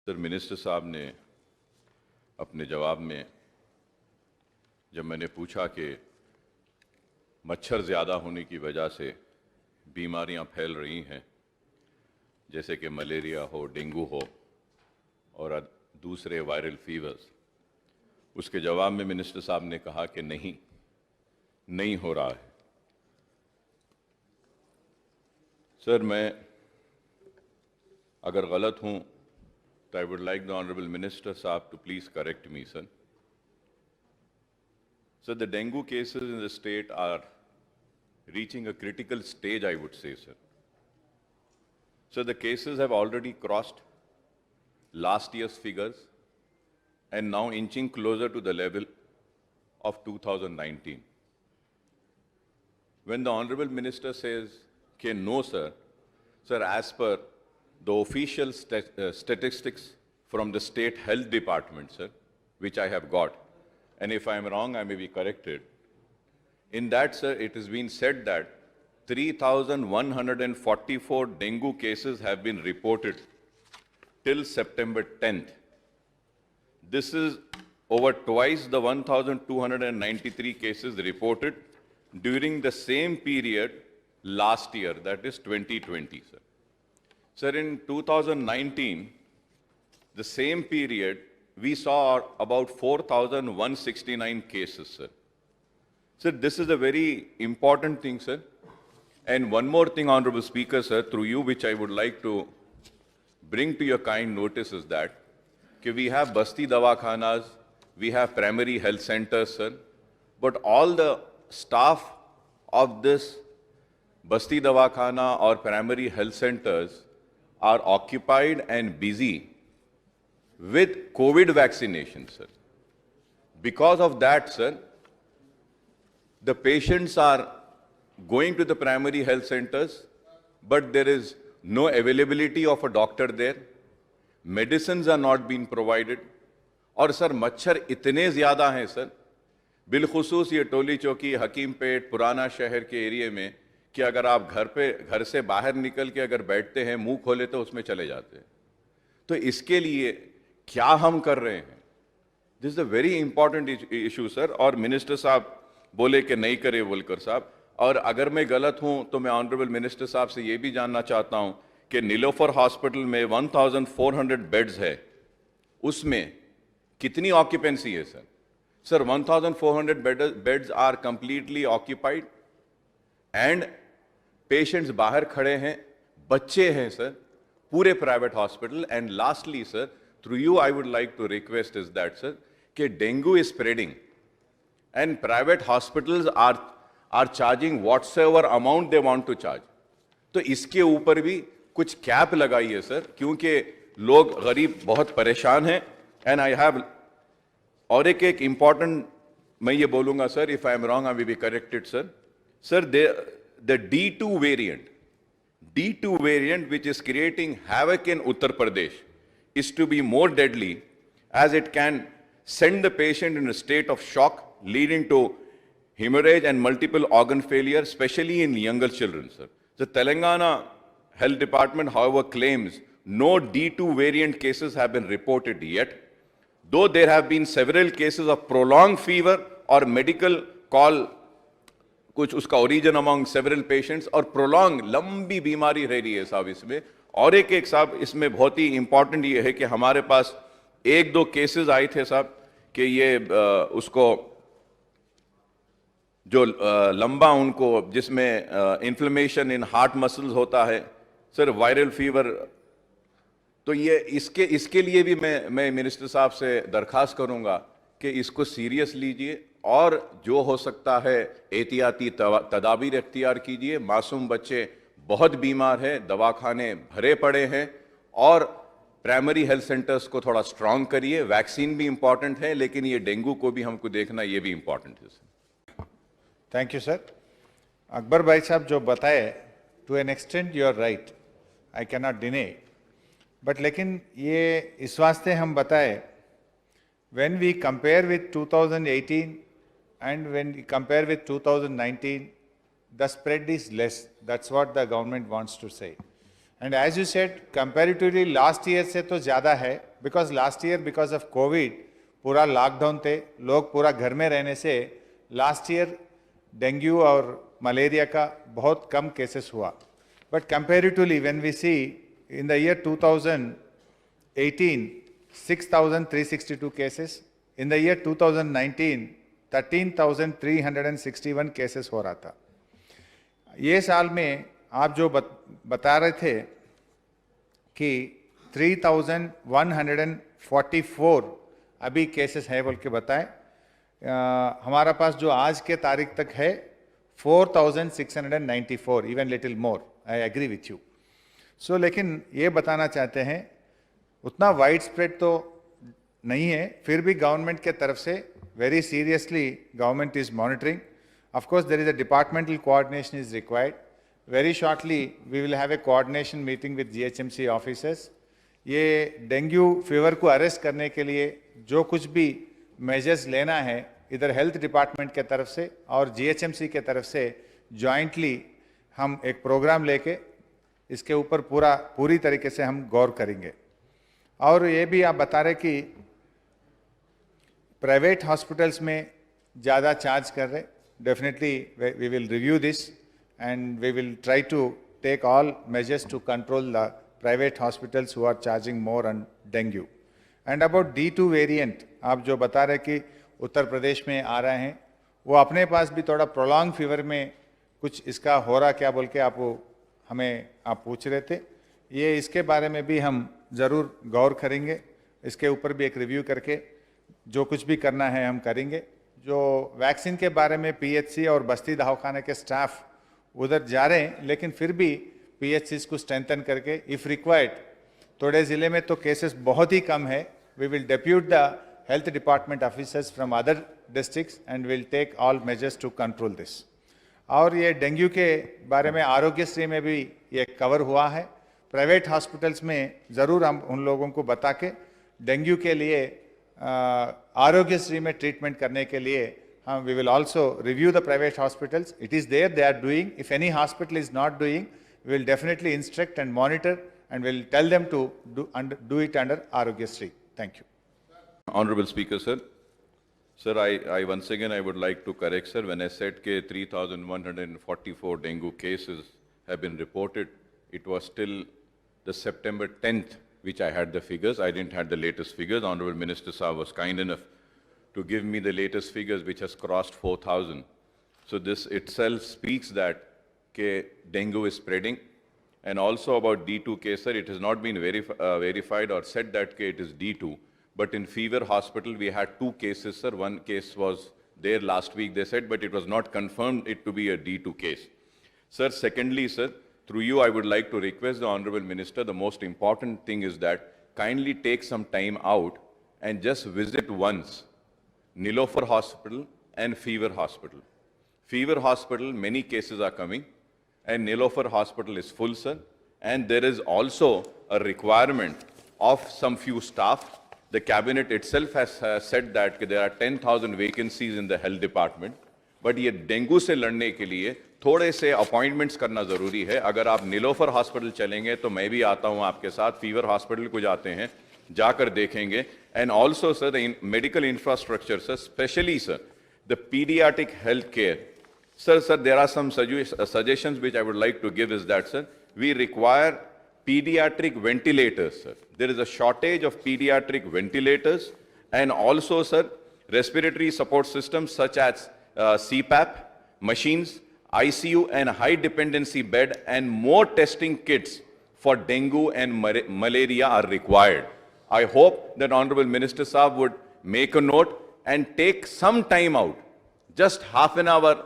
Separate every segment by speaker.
Speaker 1: Sir, minister साहब ने अपने जवाब में जब मैंने पूछा कि मच्छर ज़्यादा होने की वजह से बीमारियां फैल रही हैं, जैसे कि मलेरिया हो, डेंगू हो और दूसरे वायरल फीवर्स, उसके जवाब में मिनिस्टर साहब ने कहा कि नहीं हो रहा है। सर, मैं अगर गलत हूं तो I would like the honourable minister साहब to please correct me, sir. So the dengue cases in the state are reaching a critical stage, I would say, sir. So the cases have already crossed last year's figures and now inching closer to the level of 2019. When the Honorable Minister says, okay, no, sir, as per the official statistics from the State Health Department, sir, which I have got, and if I am wrong, I may be corrected. In that, sir, it has been said that 3,144 dengue cases have been reported till September 10th. This is over twice the 1,293 cases reported during the same period last year, that is 2020, sir. Sir, in 2019, the same period, we saw about 4,169 cases, sir. Sir, this is a very important thing, sir. And one more thing, Honorable Speaker, sir, through you, which I would like to bring to your kind notice is that we have Basti Dawakhanas, we have primary health centers, sir, but all the staff of this Basti Dawakhana or primary health centers are occupied and busy with COVID vaccination, sir. Because of that, sir, the patients are going to the primary health centers, but there is no availability of a doctor there. Medicines are not being provided. और sir मच्छर इतने ज़्यादा हैं sir, बिलखुसूस ये टोली चौकी, हकीमपेट, पुराना शहर के एरिया में, कि अगर आप घर से बाहर निकल के अगर बैठते हैं, मुंह खोले तो उसमें चले जाते हैं. तो इसके लिए क्या हम कर रहे हैं? This is a very important issue, sir. और मिनिस्टर साहब बोले कि नहीं करे बोलकर साहब, और अगर मैं गलत हूं तो मैं ऑनरेबल मिनिस्टर साहब से ये भी जानना चाहता हूं कि नीलोफर हॉस्पिटल में 1,400 बेड्स है, उसमें कितनी ऑक्यूपेंसी है sir? Sir, 1,400 beds are completely occupied and patients बाहर खड़े हैं, बच्चे हैं सर, पूरे private hospital. And lastly sir, through you I would like to request is that sir, कि dengue is spreading and private hospitals are charging whatsoever amount they want to charge. तो इसके ऊपर भी कुछ कैप लगाइए sir, क्योंकि लोग गरीब बहुत परेशान हैं. एंड आई हैव और एक इंपॉर्टेंट मैं ये बोलूंगा sir, if I am wrong I will be corrected sir. Sir, the D2 variant which is creating havoc in Uttar Pradesh is to be more deadly, as it can send the patient in a state of shock leading to hemorrhage and multiple organ failure, especially in younger children, sir. The Telangana Health Department, however, claims no D2 variant cases have been reported yet, though there have been several cases of prolonged fever or medical call कुछ उसका origin among several patients, और prolong लंबी बीमारी रह रही है साहब इसमें. और एक साहब इसमें बहुत ही इंपॉर्टेंट ये है कि हमारे पास 1-2 केसेस आए थे साहब कि ये उसको जो लंबा उनको जिसमें इन्फ्लेमेशन इन हार्ट मसल्स होता है सर, वायरल फीवर. तो ये इसके लिए भी मैं मिनिस्टर साहब से दरखास्त करूंगा कि इसको सीरियस लीजिए और जो हो सकता है एहतियाती तदाबीर इख्तियार कीजिए. मासूम बच्चे बहुत बीमार हैं, दवाखाने भरे पड़े हैं, और प्राइमरी हेल्थ सेंटर्स को थोड़ा स्ट्रांग करिए. वैक्सीन भी इंपॉर्टेंट है, लेकिन ये डेंगू को भी हमको देखना, ये भी इंपॉर्टेंट है.
Speaker 2: Thank you sir. अकबर भाई साहब जो बताए, to an extent you are right, I can not deny, but लेकिन ये इस वास्ते हम बताए, when we compare with 2018 and when we compare with 2019, the spread is less. That's what the government wants to say. And as you said, comparatively last year से तो ज़्यादा है, because last year because of COVID पूरा lockdown थे, लोग पूरा घर में रहने से लास्ट ईयर डेंगू और मलेरिया का बहुत कम केसेस हुआ. But comparatively when we see in the year 2018 6,362 cases, in the year 2019 13,361 cases हो रहा था. ये साल में आप जो बता रहे थे कि 3,144 अभी केसेस है बोल के बताएं, हमारा पास जो आज के तारीख तक है 4,694, even little more. I agree with you. So लेकिन ये बताना चाहते हैं उतना वाइड स्प्रेड तो नहीं है, फिर भी गवर्नमेंट के तरफ से very seriously government is monitoring. Of course there is a departmental coordination is required. Very shortly we will have a coordination meeting with GHMC officers. ये डेंगू फीवर को अरेस्ट करने के लिए जो कुछ भी मेजर्स लेना है इधर हेल्थ डिपार्टमेंट के तरफ से और जीएचएमसी के तरफ से जॉइंटली हम एक प्रोग्राम लेके इसके ऊपर पूरी तरीके से हम गौर करेंगे. और ये भी आप बता रहे कि प्राइवेट हॉस्पिटल्स में ज़्यादा चार्ज कर रहे. Definitely we will review this and we will try to take all measures to control the private hospitals who are charging more on dengue. And about D2 variant, आप जो बता रहे कि उत्तर प्रदेश में आ रहे हैं, वो अपने पास भी थोड़ा prolonged fever में कुछ इसका हो रहा क्या बोल के आप पूछ रहे थे. ये इसके बारे में भी हम ज़रूर गौर करेंगे. इसके ऊपर भी एक रिव्यू करके जो कुछ भी करना है हम करेंगे. जो वैक्सीन के बारे में पीएचसी और बस्ती दवाखाने के स्टाफ उधर जा रहे हैं, लेकिन फिर भी पीएचसी को स्ट्रेंथन करके इफ़ रिक्वायर्ड, थोड़े ज़िले में तो केसेस बहुत ही कम है, we will depute the health department officers from other districts and will take all measures to control this. और ये डेंगू के बारे में आरोग्यश्री में भी ये कवर हुआ है. प्राइवेट हॉस्पिटल्स में ज़रूर हम उन लोगों को बता के डेंगू के लिए आरोग्यश्री में ट्रीटमेंट करने के लिए we will also review the private hospitals. It is there, they are doing. If any hospital is not doing, we will definitely instruct and monitor and will tell them to do it under Arogyasri. Thank you.
Speaker 1: Honorable Speaker, sir. Sir, I once again I would like to correct, sir, when I said that 3,144 dengue cases have been reported, it was till the September 10th, which I had the figures. I didn't have the latest figures. Honorable Minister Saab was kind enough to give me the latest figures, which has crossed 4,000. So this itself speaks that dengue is spreading. And also about D2 case, sir, it has not been verified or said that it is D2. But in Fever Hospital, we had 2 cases, sir. One case was there last week, they said, but it was not confirmed it to be a D2 case. Sir, secondly, sir, through you, I would like to request the Honorable Minister, the most important thing is that kindly take some time out and just visit once Nilofer Hospital and Fever Hospital. Fever Hospital, many cases are coming, and Nilofer Hospital is full, sir. And there is also a requirement of some few staff. The cabinet itself has said that there are 10,000 vacancies in the health department. But ये dengue से लड़ने के लिए थोड़े से appointments करना ज़रूरी है. अगर आप नीलोफर हॉस्पिटल चलेंगे तो मैं भी आता हूँ आपके साथ. फीवर हॉस्पिटल को जाते हैं, जाकर देखेंगे. And also, sir, the medical infrastructure, sir, especially, sir, the pediatric health care. Sir, there are some suggestions which I would like to give is that, sir, we require pediatric ventilators, sir. There is a shortage of pediatric ventilators, and also, sir, respiratory support systems such as CPAP, machines, ICU and high dependency bed, and more testing kits for dengue and malaria are required. I hope that Honorable Minister Saab would make a note and take some time out, just half an hour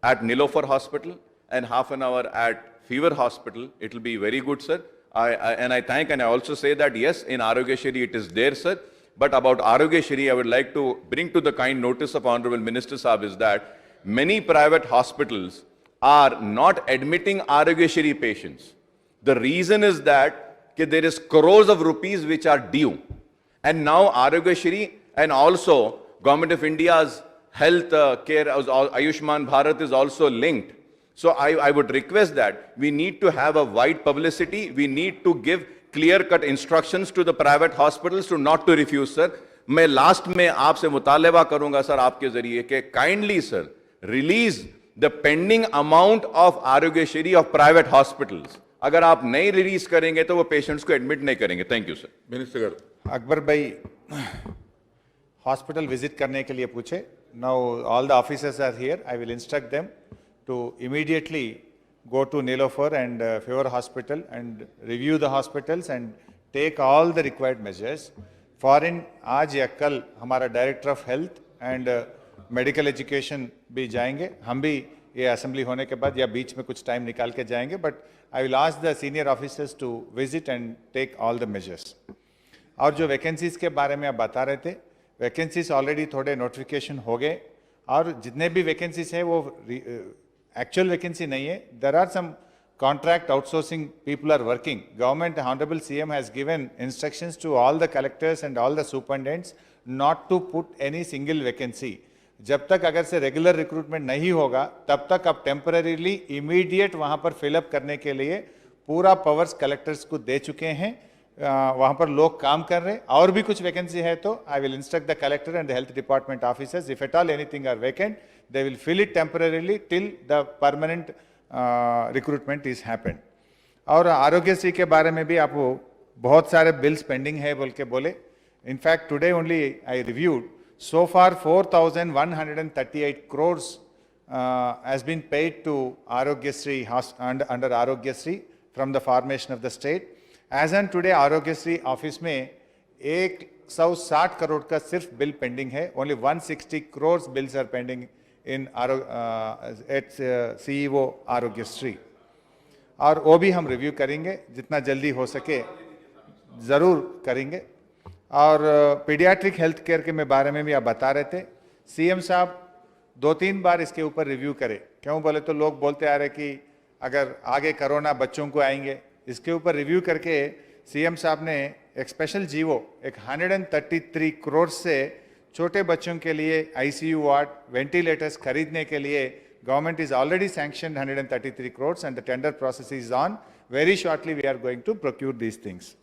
Speaker 1: at Nilofer Hospital and half an hour at Fever Hospital. It will be very good, sir. I thank and I also say that yes, in Arogyasri it is there, sir. But about Arogyasri, I would like to bring to the kind notice of Honorable Minister Saab is that many private hospitals are not admitting Arogyasri patients. The reason is that there is crores of rupees which are due. And now Arogyasri and also Government of India's health care, Ayushman Bharat is also linked. So I would request that we need to have a wide publicity. We need to give clear-cut instructions to the private hospitals to not to refuse, sir. मैं last में आपसे मुतालबा करूंगा sir आपके जरिए कि kindly sir release the pending amount of Aarogyasri of private hospitals. अगर आप नहीं रिलीज करेंगे तो वो पेशेंट्स को एडमिट नहीं करेंगे. Thank you sir.
Speaker 3: Minister
Speaker 2: Akbar भाई हॉस्पिटल विजिट करने के लिए पूछे. Now all the officers are here. I will instruct them to immediately go to Nilofer and Fever Hospital and review the hospitals and take all the required measures. Foreign आज या कल हमारा director of health and medical education भी जाएंगे. हम भी ये assembly होने के बाद या बीच में कुछ टाइम निकाल के जाएंगे. But I will ask the senior officers to visit and take all the measures. और जो वैकेंसीज के बारे में आप बता रहे थे, वैकेंसीज ऑलरेडी थोड़े नोटिफिकेशन हो गए और जितने भी वैकेंसीज हैं वो एक्चुअल वैकेंसी नहीं है. There are some contract outsourcing people are working. Government, Honorable CM has given instructions to all the collectors and all the superintendents not to put any single vacancy. जब तक अगर से regular recruitment नहीं होगा तब तक आप टेम्पररीली इमीडिएट वहाँ पर फिलअप करने के लिए पूरा पावर्स कलेक्टर्स को दे चुके हैं. वहाँ पर लोग काम कर रहे हैं. और भी कुछ वैकेंसी है तो I will instruct the collector and the health department officers if at all anything are vacant they will fill it temporarily till the permanent recruitment is happened. और आरोग्यश्री के बारे में भी आप बहुत सारे बिल्स पेंडिंग है बोल के बोले. In fact today only I reviewed so far 4,138 crores has been paid to Arogyasri under Arogyasri from the formation of the state. As on today Arogyasri office में 160 crore का सिर्फ बिल पेंडिंग है. Only 160 crores bills are pending in at CEO Aarogyasri. और वो भी हम review करेंगे जितना जल्दी हो सके ज़रूर करेंगे. और पीडियाट्रिक हेल्थ केयर के बारे में भी आप बता रहे थे. सीएम साहब 2-3 बार इसके ऊपर रिव्यू करें. क्यों बोले तो लोग बोलते आ रहे कि अगर आगे कोरोना बच्चों को आएंगे. इसके ऊपर रिव्यू करके सीएम साहब ने एक स्पेशल जीवो एक 133 करोड़ से छोटे बच्चों के लिए आईसीयू वार्ड वेंटिलेटर्स खरीदने के लिए government is already sanctioned 133 crores and the tender process is on. Very shortly we are going to procure these things.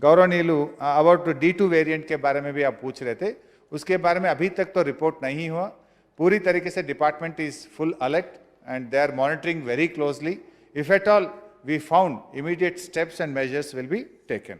Speaker 2: गौरवनीलू अबाउट D2 वेरिएंट के बारे में भी आप पूछ रहे थे. उसके बारे में अभी तक तो रिपोर्ट नहीं हुआ. पूरी तरीके से department is full alert and they are monitoring very closely. If at all we found immediate steps and measures will be taken.